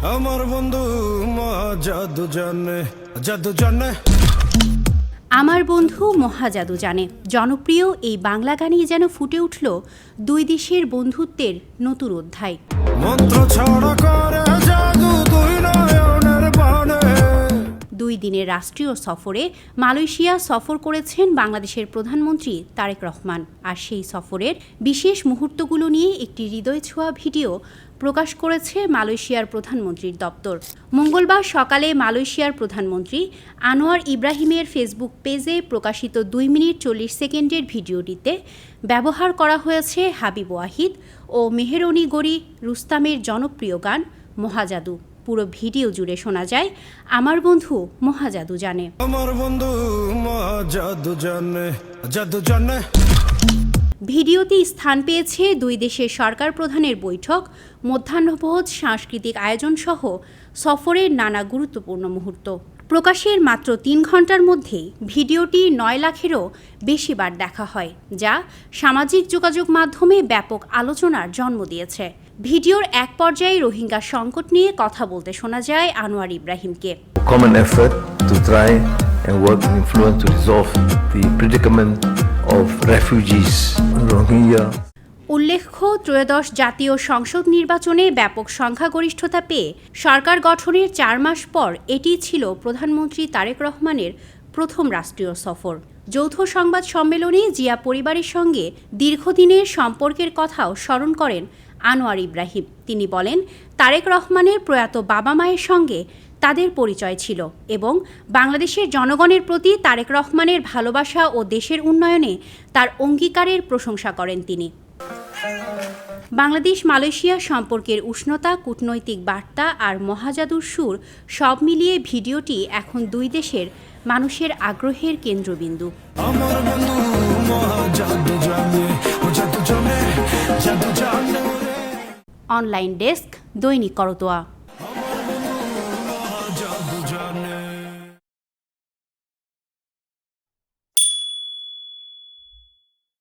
আমার বন্ধু মহাজাদু জানে, জাদু জানে। আমার বন্ধু মহাজাদু জানে জনপ্রিয় এই বাংলা গানেই যেন ফুটে উঠল দুই দেশের বন্ধুত্বের নতুন অধ্যায়। মন্ত্র ছড়া করে জাদু দুই নয়নের বানে। 2 দিনের রাষ্ট্রীয় সফরে মালয়েশিয়া সফর করেছেন বাংলাদেশের প্রধানমন্ত্রী তারেক রহমান। আর সেই সফরের বিশেষ মুহূর্তগুলো নিয়ে একটি হৃদয় ছোঁয়া ভিডিও প্রকাশ করেছে মালয়েশিয়ার প্রধানমন্ত্রীর দপ্তর। মঙ্গলবার সকালে মালয়েশিয়ার প্রধানমন্ত্রী আনোয়ার ইব্রাহিমের ফেসবুক পেজে প্রকাশিত 2 মিনিট 40 সেকেন্ডের ভিডিওটিতে ব্যবহার করা হয়েছে হাবিব ওয়াহিদ ও মেহেরনি গড়ি রুস্তামের জনপ্রিয় গান মহাজাদু। পুরো ভিডিও জুড়ে শোনা যায় আমার বন্ধু মহাজাদু জানে। আমার বন্ধু মহাজাদু জানে, জাদু জানে। ভিডিওতে স্থান পেয়েছে দুই দেশের সরকার প্রধানের বৈঠক, মধ্যাহ্নভোজ, সাংস্কৃতিক আয়োজন সহ সফরের নানা গুরুত্বপূর্ণ মুহূর্ত। প্রকাশের মাত্র 3 ঘন্টার মধ্যেই ভিডিওটি 9 লাখেরও বেশি বার দেখা হয়, যা সামাজিক যোগাযোগ মাধ্যমে ব্যাপক আলোচনার জন্ম দিয়েছে। ভিডিওর এক পর্যায়ে রোহিঙ্গা সংকট নিয়ে কথা বলতে শোনা যায় আনোয়ার ইব্রাহিমকে। Common effort to try and work in influence to resolve the predicament of refugees Rohingya. উল্লেখ্য, ত্রয়োদশ জাতীয় সংসদ নির্বাচনে ব্যাপক সংখ্যাগরিষ্ঠতা পেয়ে সরকার গঠনের 4 মাস পর এটি ছিল প্রধানমন্ত্রী তারেক রহমানের প্রথম রাষ্ট্রীয় সফর। যৌথ সংবাদ সম্মেলনে জিয়া পরিবারের সঙ্গে দীর্ঘদিনের সম্পর্কের কথাও স্মরণ করেন আনোয়ার ইব্রাহিম। তিনি বলেন, তারেক রহমানের প্রয়াত বাবা মায়ের সঙ্গে তাদের পরিচয় ছিল এবং বাংলাদেশের জনগণের প্রতি তারেক রহমানের ভালোবাসা ও দেশের উন্নয়নে তার অঙ্গীকারের প্রশংসা করেন তিনি। বাংলাদেশ মালয়েশিয়া সম্পর্কের উষ্ণতা, কূটনৈতিক বার্তা আর মহাজাদুর সুর সব মিলিয়ে ভিডিওটি এখন দুই দেশের মানুষের আগ্রহের কেন্দ্রবিন্দু। আমার বন্ধু মহাজাদু জানে, জাদু জানে, জাদু জানে। অনলাইন ডেস্ক, দৈনিক করতোয়া। আমার বন্ধু মহাজাদু জানে।